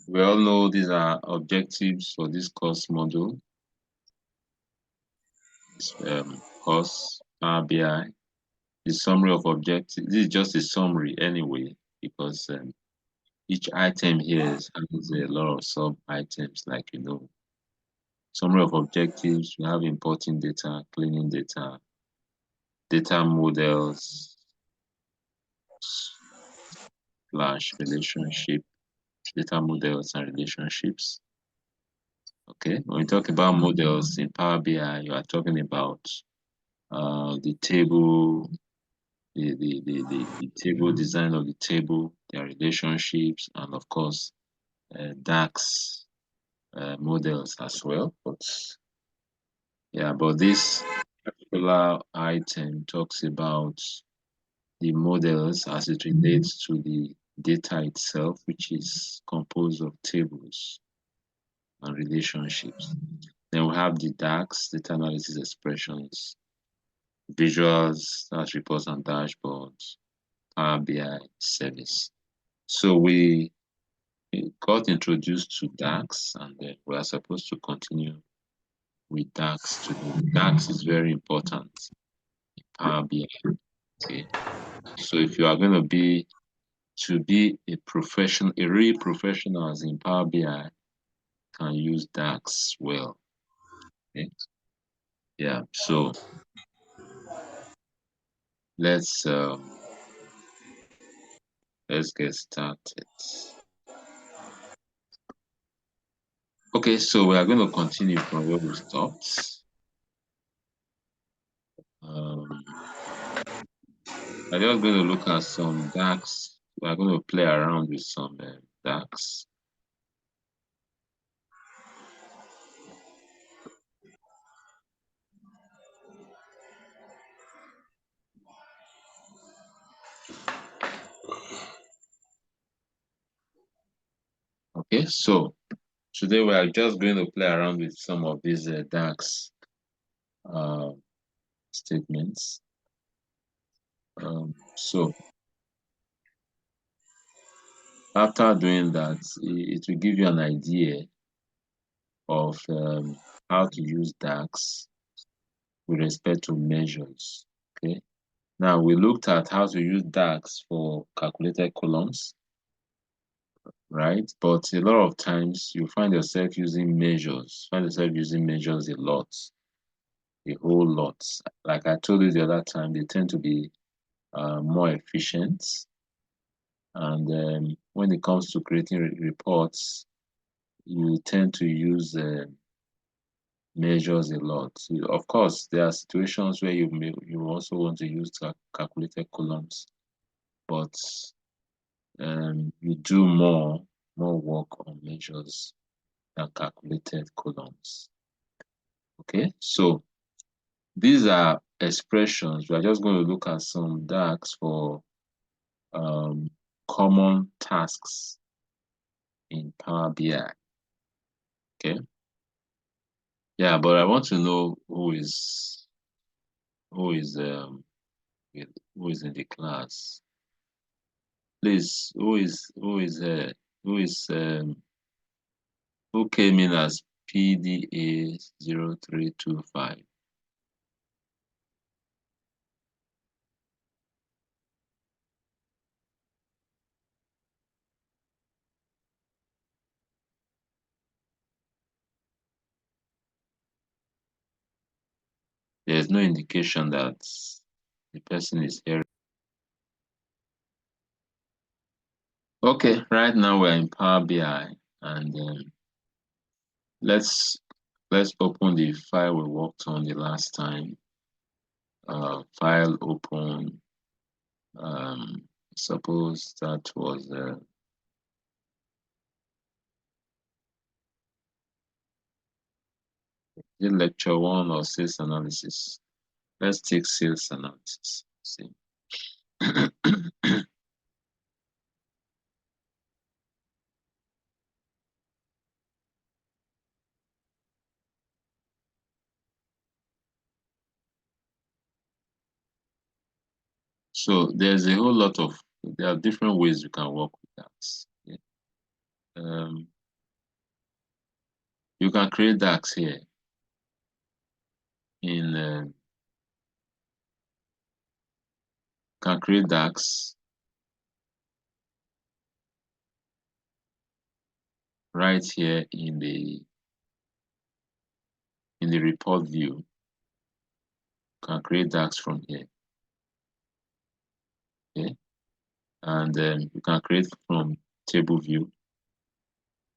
We all know these are objectives for this course module. Course Power BI. The summary of objectives. This is just a summary anyway, because each item here has a lot of sub items, like summary of objectives. We have importing data, cleaning data, data models slash relationship, data models and relationships. Okay, when we talk about models in Power BI, you are talking about the table, the table design of the table, their relationships, and of course, DAX models as well. But yeah, but this particular item talks about the models as it relates to the data itself, which is composed of tables and relationships. Then we have the DAX, data analysis expressions, visuals, that's reports and dashboards, Power BI service. So we got introduced to DAX, and then we are supposed to continue with DAX today. DAX is very important in Power BI. Okay. So if you are going to be a professional, a real professional as in Power BI, can use DAX well. Okay. Yeah. So let's let's get started. Okay, so we are going to continue from where we stopped. I'm just going to look at some DAX. We are going to play around with some DAX. Okay, so today we are just going to play around with some of these DAX statements. So after doing that, it will give you an idea of how to use DAX with respect to measures. Okay. Now we looked at how to use DAX for calculated columns, right? But a lot of times you find yourself using measures, a lot, a whole lot. Like I told you the other time, they tend to be more efficient. And when it comes to creating reports, you tend to use measures a lot. Of course, there are situations where you also want to use calculated columns, but you do more work on measures than calculated columns. Okay, so these are expressions. We are just going to look at some DAX for common tasks in Power BI. Okay. Yeah, but I want to know who is in the class. Please, who came in as PDA 0325? There's no indication that the person is here. Okay, right now we're in Power BI, and let's open the file we worked on the last time. File open. Suppose that was the lecture one or sales analysis. Let's take sales analysis. See. So there are different ways you can work with that. Yeah. You can create DAX here in can create DAX right here in the report view. Can create DAX from here. Okay, and you can create from table view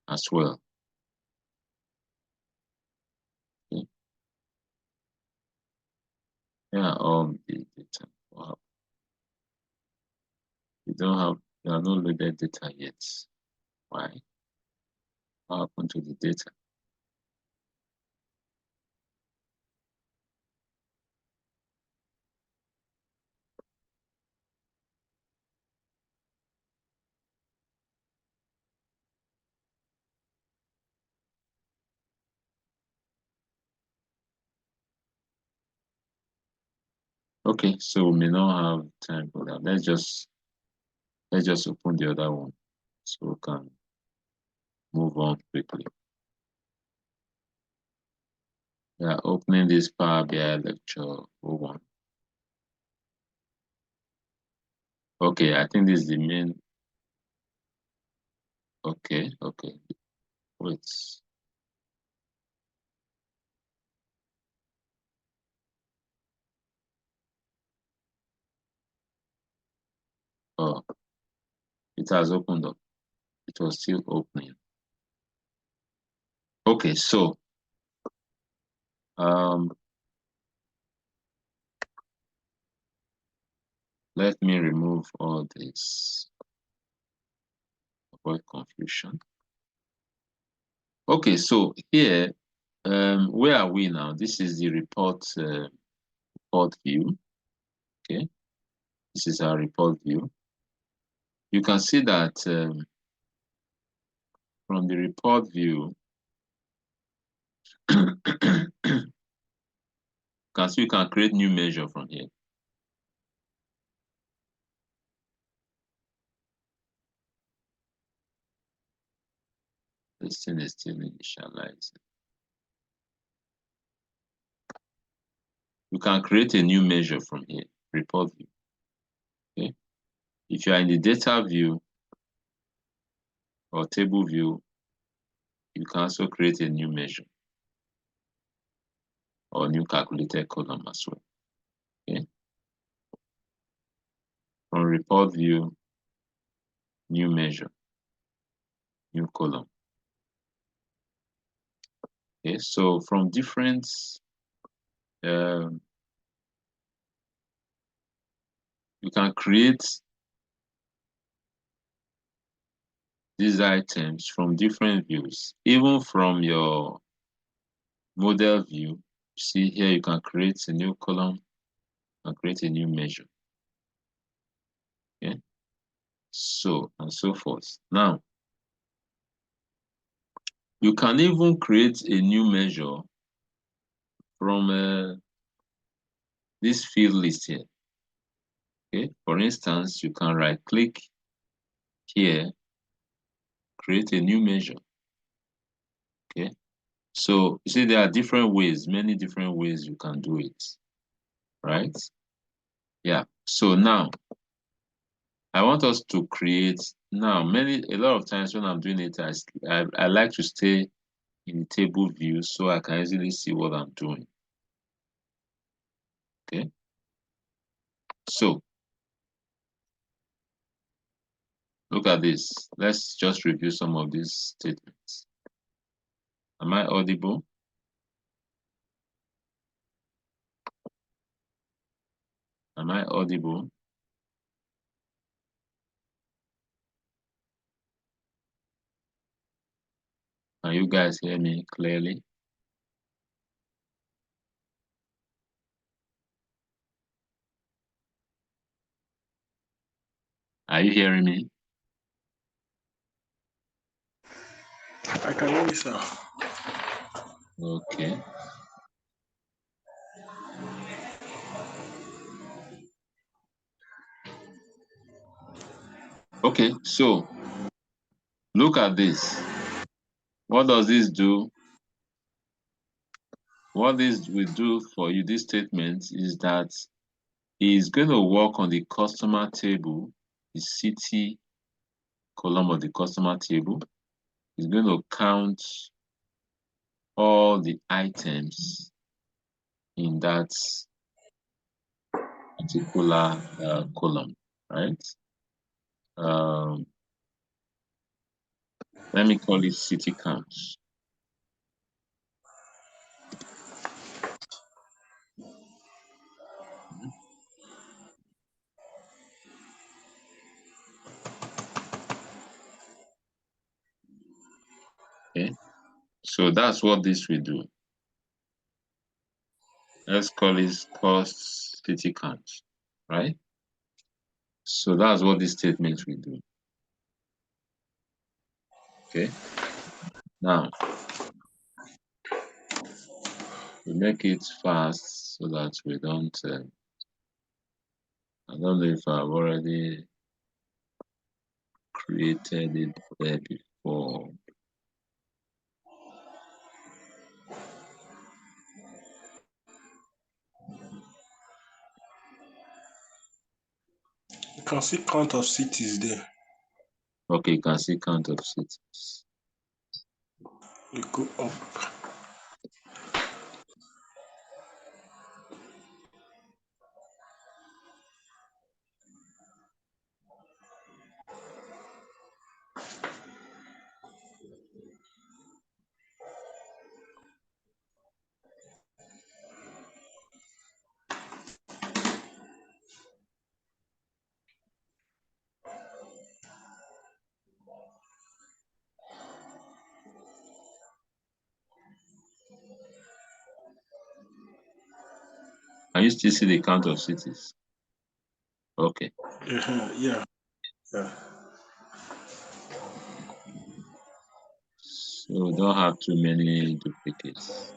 as well. Okay. Yeah, the data. Wow, you have not loaded data yet. Why? What happened to the data? Okay, so we may not have time for that. Let's just open the other one so we can move on quickly. Yeah, opening this Power BI lecture 01. Okay, I think this is the main. Okay. Wait. Oh, it has opened up. It was still opening. Okay, so um, let me remove all this. Avoid confusion. Okay, so here, where are we now? This is the report view. Okay, this is our report view. You can see that from the report view, you can create new measure from here. This thing is still initializing. You can create a new measure from here, report view. Okay. If you are in the data view or table view, you can also create a new measure or new calculated column as well. Okay. From report view, new measure, new column. Okay. So from different you can create these items from different views, even from your model view. See here, you can create a new column and create a new measure. Okay, so and so forth. Now, you can even create a new measure from this field list here. Okay, for instance, you can right click here, create a new measure. Okay, so you see there are different ways, many different ways you can do it, right? Yeah, so now I want us to create now a lot of times when I'm doing it, I like to stay in the table view so I can easily see what I'm doing. Okay, so look at this. Let's just review some of these statements. Am I audible? Am I audible? Can you guys hear me clearly? Are you hearing me? I can hear you, sir. Okay. Okay, so look at this. What does this do? what this will do for you, this statement, is that is going to work on the customer table, the city column of the customer table. It's going to count all the items in that particular column, right? Um, let me call it city counts. Okay, so that's what this will do. Let's call it cost city counts, right? So that's what this statement will do. Okay, now we make it fast so that we don't. I don't know if I've already created it there before. You can see count of cities there. Okay, you can see count of cities. You go up. Can you still see the count of cities? Okay. Yeah. Yeah. So we don't have too many duplicates.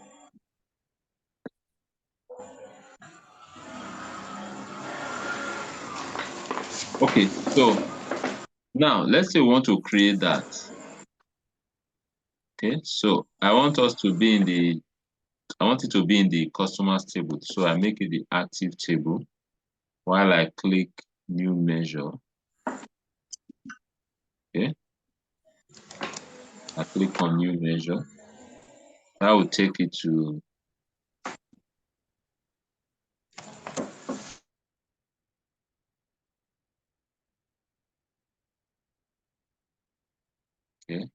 Okay, so now let's say we want to create that. Okay, so I want us to be in the I want it to be in the customers table. So I make it the active table while I click new measure. Okay, I click on new measure. That will take it to okay.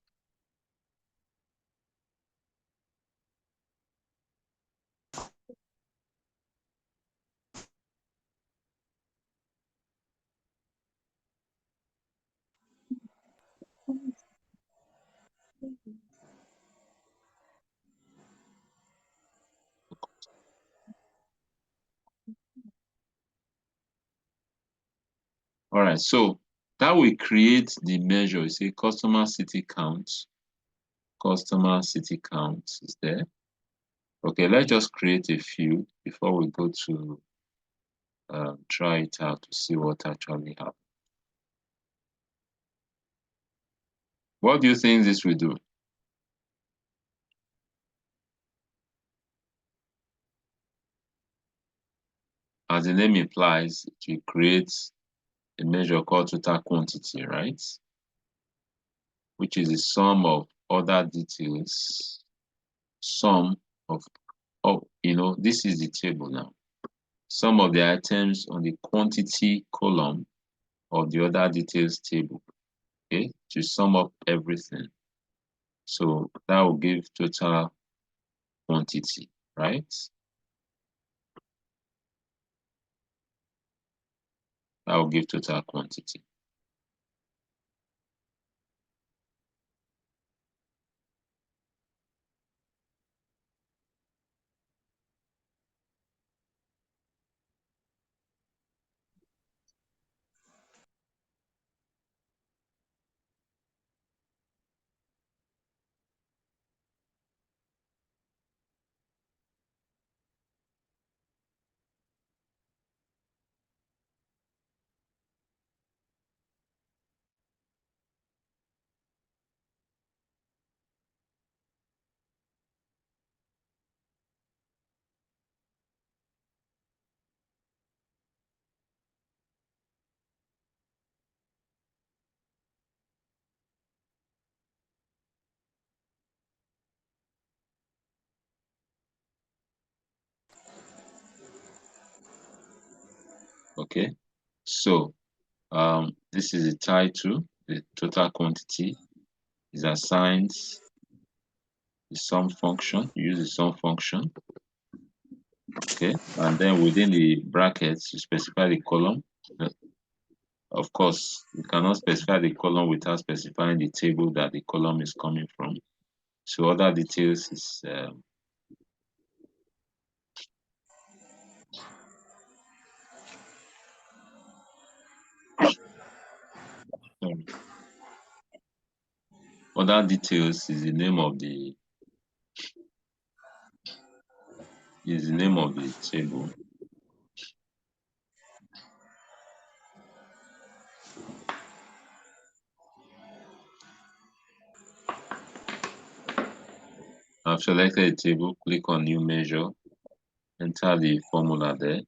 All right, so that will create the measure. You see, customer city count. Customer city count is there. Okay, let's just create a few before we go to try it out to see what actually happens. What do you think this will do? As the name implies, it will create a measure called total quantity, right? Which is the sum of other details, sum of, this is the table now. Sum of the items on the quantity column of the other details table, okay, to sum up everything. So that will give total quantity, right? That will give total quantity. Okay, so this is the title. The total quantity is assigned the sum function. You use the sum function. Okay, and then within the brackets, you specify the column. Of course, you cannot specify the column without specifying the table that the column is coming from. So other details is other details is the name of the table. I've selected a table, click on new measure, enter the formula there.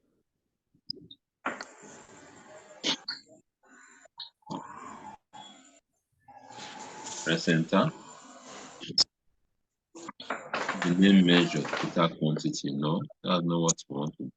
Press enter. The name measure, total quantity. No, that's not what we want to do.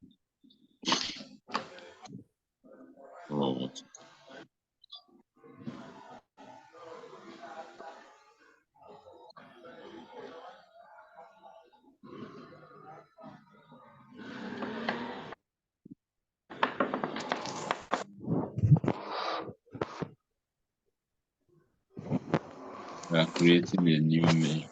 We are creating a new measure.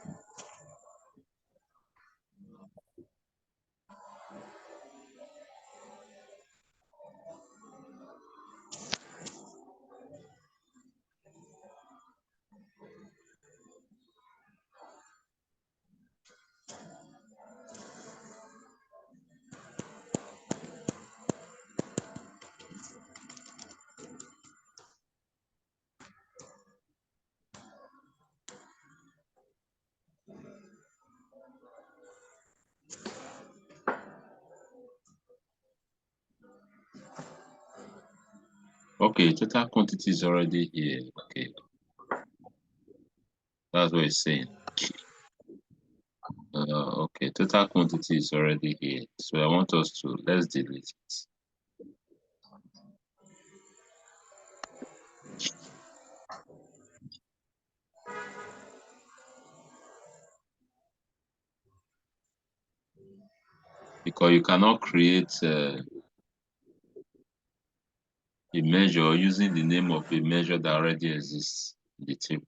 Okay, total quantity is already here. Okay, that's what it's saying. Okay, total quantity is already here. So I want us to, let's delete it. Because you cannot create a measure using the name of a measure that already exists in the table.